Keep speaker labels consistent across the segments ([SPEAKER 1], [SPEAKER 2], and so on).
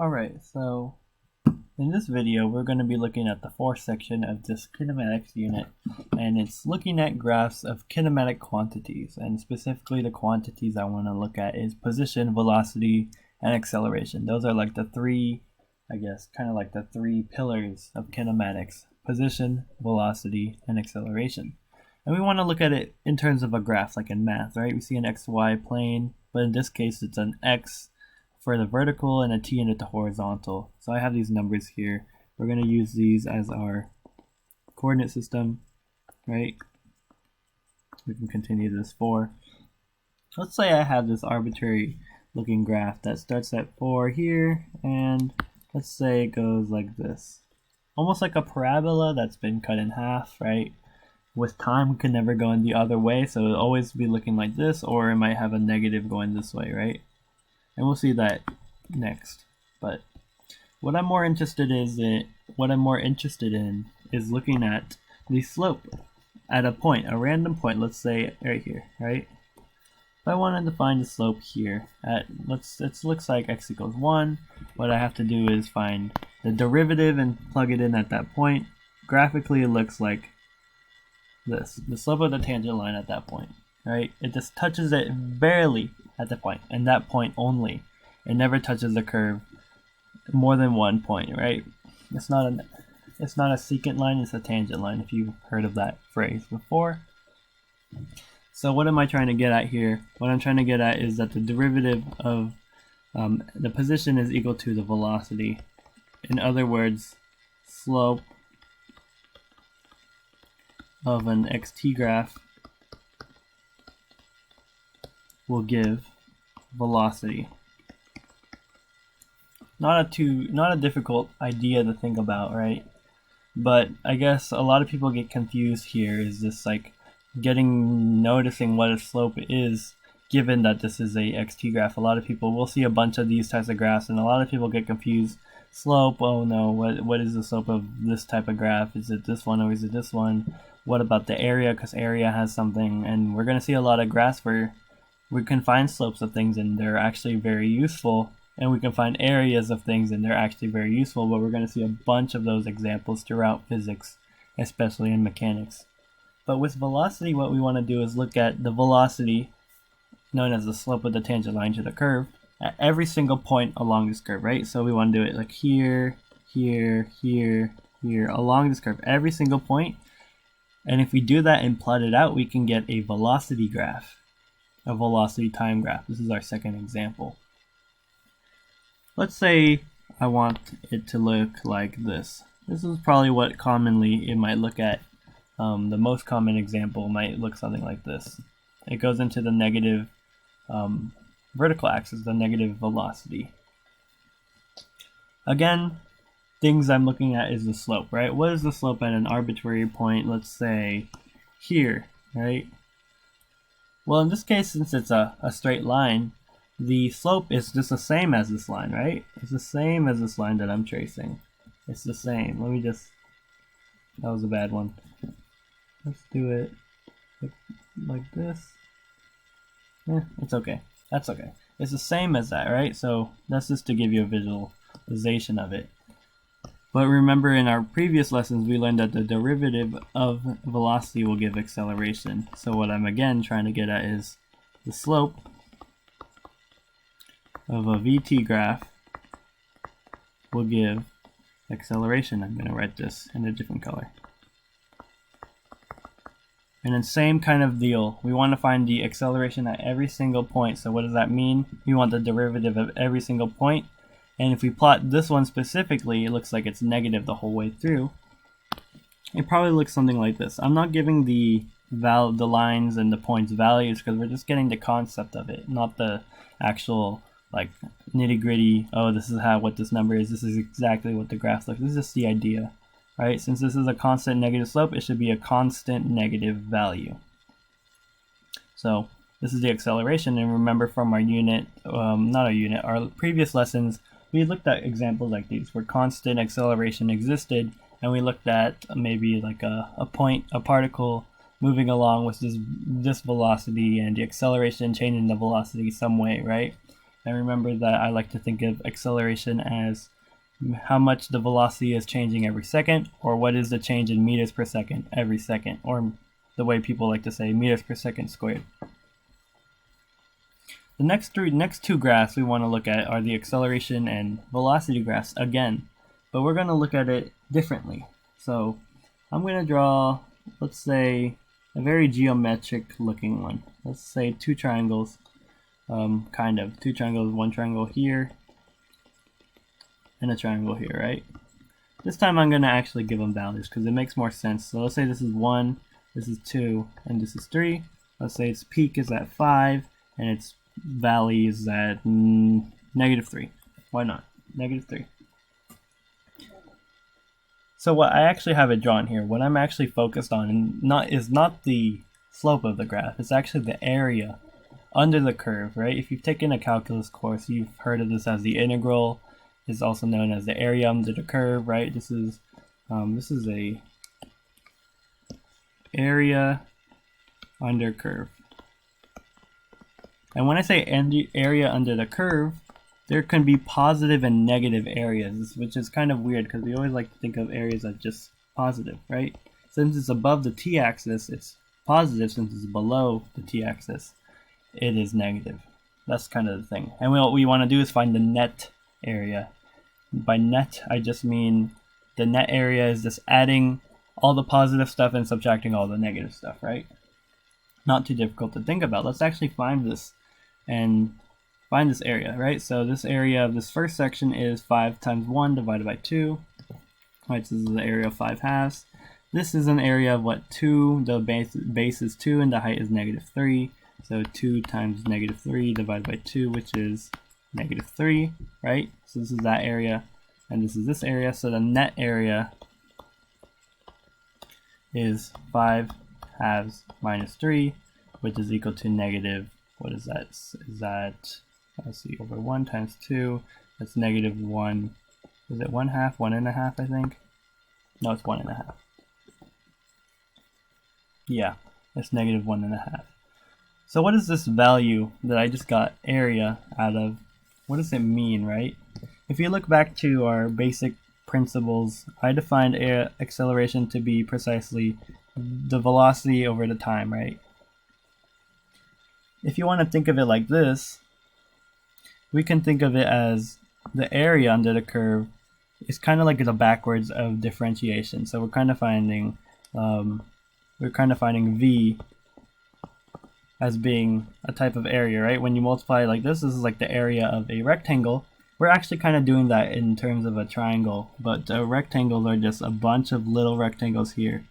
[SPEAKER 1] Alright, so in this video we're going to be looking at the fourth section of this kinematics unit, and it's looking at graphs of kinematic quantities, and specifically the quantities I want to look at is position, velocity, and acceleration. Those are like the three, I guess, kind of like the three pillars of kinematics: position, velocity, and acceleration. And we want to look at it in terms of a graph, like in math, right? We see an XY plane, but in this case it's an X for the vertical and a T in the horizontal. So I have these numbers here. We're going to use these as our coordinate system, right? We can continue this 4. Let's say I have this arbitrary looking graph that starts at 4 here, and let's say it goes like this. Almost like a parabola that's been cut in half, right? With time, it can never go in the other way, so it'll always be looking like this, or it might have a negative going this way, right? And we'll see that next. But what I'm more interested in is looking at the slope at a point, a random point. Let's say right here, right? If I wanted to find the slope here at it looks like x equals 1. What I have to do is find the derivative and plug it in at that point. Graphically, it looks like this: the slope of the tangent line at that point, right? It just touches it barely at the point, and that point only. It never touches the curve more than one point, right? It's not a secant line, it's a tangent line, if you've heard of that phrase before. So what am I trying to get at here? What I'm trying to get at is that the derivative of the position is equal to the velocity. In other words, slope of an xt graph will give velocity. Not a difficult idea to think about, right? But I guess a lot of people get confused here. Is this like noticing what a slope is, given that this is a xt graph? A lot of people will see a bunch of these types of graphs, and a lot of people get confused. Slope, oh no, what is the slope of this type of graph? Is it this one or is it this one? What about the area? Because area has something, and we're going to see a lot of graphs where we can find slopes of things and they're actually very useful, and we can find areas of things and they're actually very useful, but we're going to see a bunch of those examples throughout physics, especially in mechanics. But with velocity, what we want to do is look at the velocity, known as the slope of the tangent line to the curve, at every single point along this curve, right? So we want to do it like here, here, here, here, along this curve, every single point. And if we do that and plot it out, we can get a velocity graph, a velocity time graph. This is our second example. Let's say I want it to look like this. This is probably what commonly it might look at. The most common example might look something like this. It goes into the negative vertical axis, the negative velocity. Again, things I'm looking at is the slope, right? What is the slope at an arbitrary point, let's say here, right? Well, in this case, since it's a straight line, the slope is just the same as this line, right? It's the same as this line that I'm tracing. It's the same. That was a bad one. Let's do it like this. It's okay. That's okay. It's the same as that, right? So that's just to give you a visualization of it. But remember, in our previous lessons, we learned that the derivative of velocity will give acceleration. So what I'm again trying to get at is the slope of a VT graph will give acceleration. I'm going to write this in a different color. And then same kind of deal. We want to find the acceleration at every single point. So what does that mean? We want the derivative of every single point. And if we plot this one specifically, it looks like it's negative the whole way through. It probably looks something like this. I'm not giving the lines and the points values because we're just getting the concept of it, not the actual like nitty-gritty, oh, this is what this number is, this is exactly what the graph looks like. This is just the idea, right? Since this is a constant negative slope, it should be a constant negative value. So this is the acceleration, and remember from our previous lessons, we looked at examples like these where constant acceleration existed, and we looked at maybe like a particle moving along with this velocity and the acceleration changing the velocity some way, right? And remember that I like to think of acceleration as how much the velocity is changing every second, or what is the change in meters per second every second, or the way people like to say meters per second squared. The next two graphs we want to look at are the acceleration and velocity graphs again, but we're going to look at it differently. So I'm going to draw, let's say, a very geometric looking one. Let's say two triangles, two triangles, one triangle here, and a triangle here, right? This time I'm going to actually give them values because it makes more sense. So let's say this is 1, this is 2, and this is 3. Let's say its peak is at 5, and its valley is at -3. Why not? -3. So what I actually have it drawn here, what I'm actually focused on is not the slope of the graph, it's actually the area under the curve, right? If you've taken a calculus course, you've heard of this as the integral. It's also known as the area under the curve, right? This is a area under curve. And when I say area under the curve, there can be positive and negative areas, which is kind of weird because we always like to think of areas as just positive, right? Since it's above the t-axis, it's positive. Since it's below the t-axis, it is negative. That's kind of the thing. And what we want to do is find the net area. By net, I just mean the net area is just adding all the positive stuff and subtracting all the negative stuff, right? Not too difficult to think about. Let's actually find this and find this area, right? So this area of this first section is 5 times 1 divided by 2. Right, so this is the area of 5 halves. This is an area of what? 2, the base is 2 and the height is -3. So 2 times -3 divided by 2, which is -3, right? So this is that area, and this is this area. So the net area is 5 halves minus 3, which is equal to negative, what is that? Is that, let's see, over 1 times 2, that's -1, is it 1/2, 1.5, I think? No, it's 1.5. Yeah, it's -1.5. So what is this value that I just got area out of? What does it mean, right? If you look back to our basic principles, I defined acceleration to be precisely the velocity over the time, right? If you want to think of it like this, we can think of it as the area under the curve is kind of like the backwards of differentiation. So we're kind of finding V as being a type of area, right? When you multiply like this is like the area of a rectangle. We're actually kind of doing that in terms of a triangle, but rectangles are just a bunch of little rectangles here,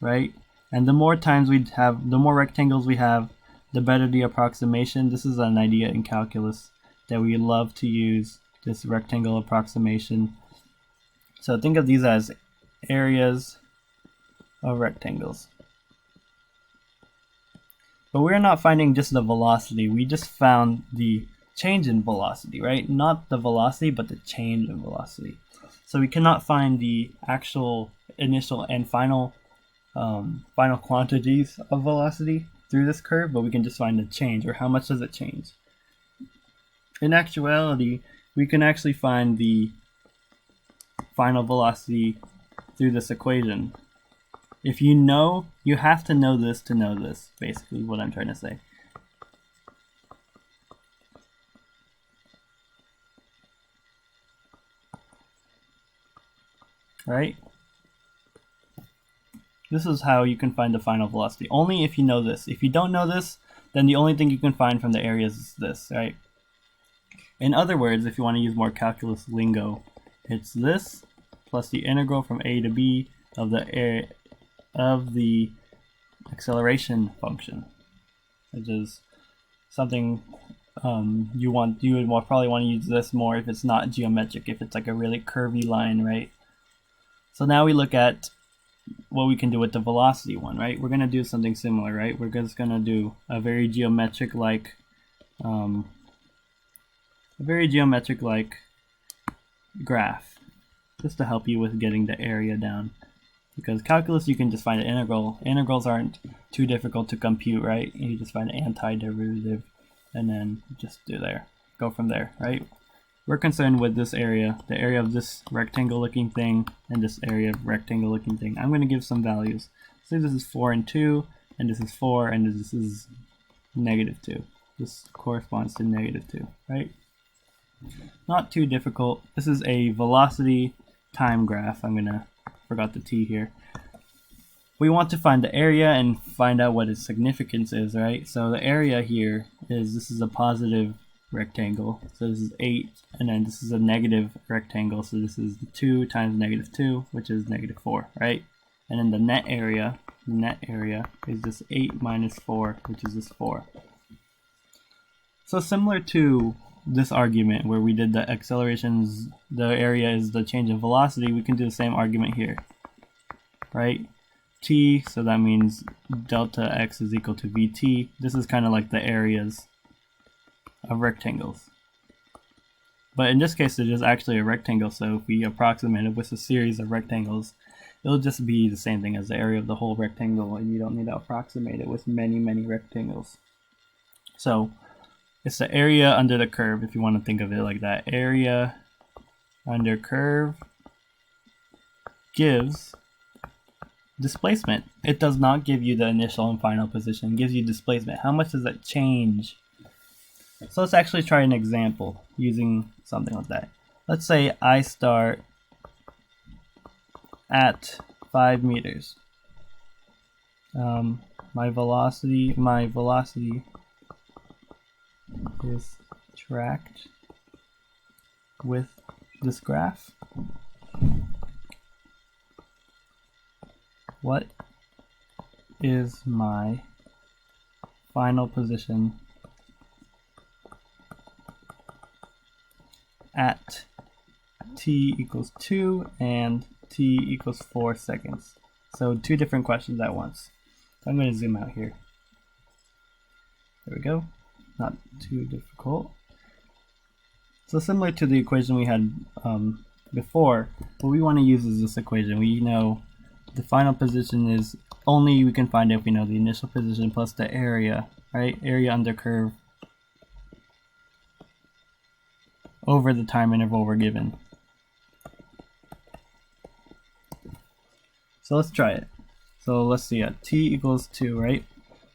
[SPEAKER 1] right? And the more times we have, the more rectangles we have, the better the approximation. This is an idea in calculus that we love to use, this rectangle approximation. So think of these as areas of rectangles. But we're not finding just the velocity, we just found the change in velocity, right? Not the velocity, but the change in velocity. So we cannot find the actual initial and final quantities of velocity through this curve, but we can just find the change, or how much does it change. In actuality, we can actually find the final velocity through this equation. If you know, you have to know this to know this, basically is what I'm trying to say. Right? This is how you can find the final velocity, only if you know this. If you don't know this, then the only thing you can find from the areas is this, right? In other words, if you want to use more calculus lingo, it's this plus the integral from a to b of the acceleration function, which is something you would probably want to use this more if it's not geometric, if it's like a really curvy line, right? So now we look at what we can do with the velocity one, right? We're going to do something similar, right? We're just going to do a very geometric like graph, just to help you with getting the area down. Because calculus, you can just find an integral. Integrals aren't too difficult to compute, right? You just find an antiderivative and then just go from there, right? We're concerned with this area, the area of this rectangle looking thing and this area of rectangle looking thing. I'm going to give some values. So this is 4 and 2, and this is 4, and this is -2. This corresponds to -2, right? Not too difficult. This is a velocity time graph. Forgot the T here. We want to find the area and find out what its significance is, right? So the area here this is a positive rectangle. So this is 8, and then this is a negative rectangle. So this is 2 times -2, which is -4, right? And then the net area is this 8 minus 4, which is this 4. So similar to this argument where we did the accelerations, the area is the change in velocity, we can do the same argument here, right? T, so that means delta x is equal to vt. This is kind of like the areas of rectangles. But in this case, it is actually a rectangle, so if we approximate it with a series of rectangles, it'll just be the same thing as the area of the whole rectangle, and you don't need to approximate it with many, many rectangles. So it's the area under the curve, if you want to think of it like that. Area under curve gives displacement. It does not give you the initial and final position. It gives you displacement. How much does that change? So let's actually try an example using something like that. Let's say I start at 5 meters. My velocity is tracked with this graph. What is my final position at t equals 2 and t equals 4 seconds? So 2 different questions at once. So I'm going to zoom out here. There we go. Not too difficult. So similar to the equation we had before, what we want to use is this equation. We know the final position is only we can find if we know the initial position plus the area, right? Area under curve over the time interval we're given. So let's try it. So let's see, at t equals 2, right?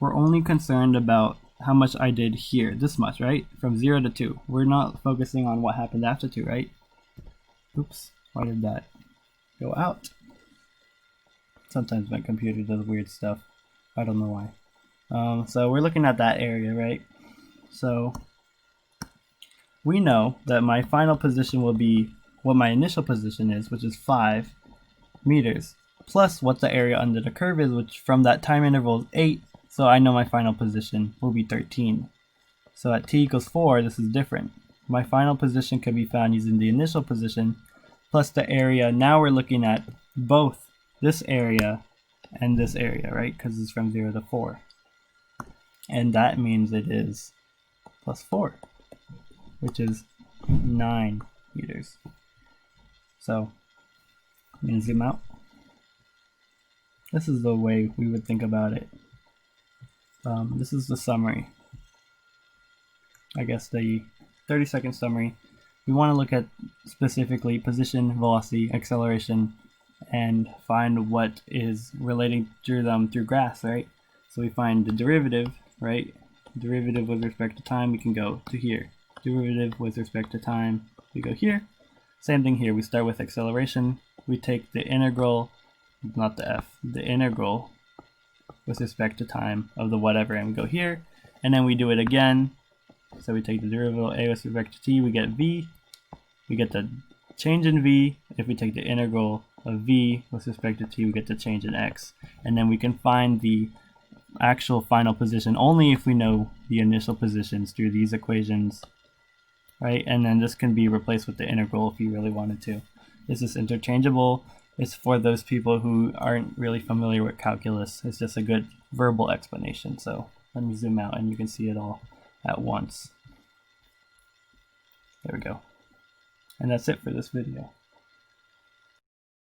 [SPEAKER 1] We're only concerned about how much I did here, this much, right? From 0 to 2. We're not focusing on what happened after 2, right? Oops, why did that go out? Sometimes my computer does weird stuff. I don't know why. So we're looking at that area, right? So we know that my final position will be what my initial position is, which is 5 meters, plus what the area under the curve is, which from that time interval is 8. So I know my final position will be 13. So at t equals 4, this is different. My final position can be found using the initial position plus the area. Now we're looking at both this area and this area, right? Because it's from 0 to 4. And that means it is plus 4, which is 9 meters. So I'm going to zoom out. This is the way we would think about it. This is the summary. I guess the 30-second summary. We want to look at specifically position, velocity, acceleration, and find what is relating to them through graphs, right? So we find the derivative, right? Derivative with respect to time, we can go to here. Derivative with respect to time, we go here. Same thing here, we start with acceleration. We take the integral, not the f, the integral with respect to time of the whatever, and we go here. And then we do it again. So we take the derivative a with respect to t, we get v. We get the change in v. If we take the integral of v with respect to t, we get the change in x. And then we can find the actual final position only if we know the initial positions through these equations, right? And then this can be replaced with the integral if you really wanted to. This is interchangeable. It's for those people who aren't really familiar with calculus. It's just a good verbal explanation. So let me zoom out and you can see it all at once. There we go. And that's it for this video.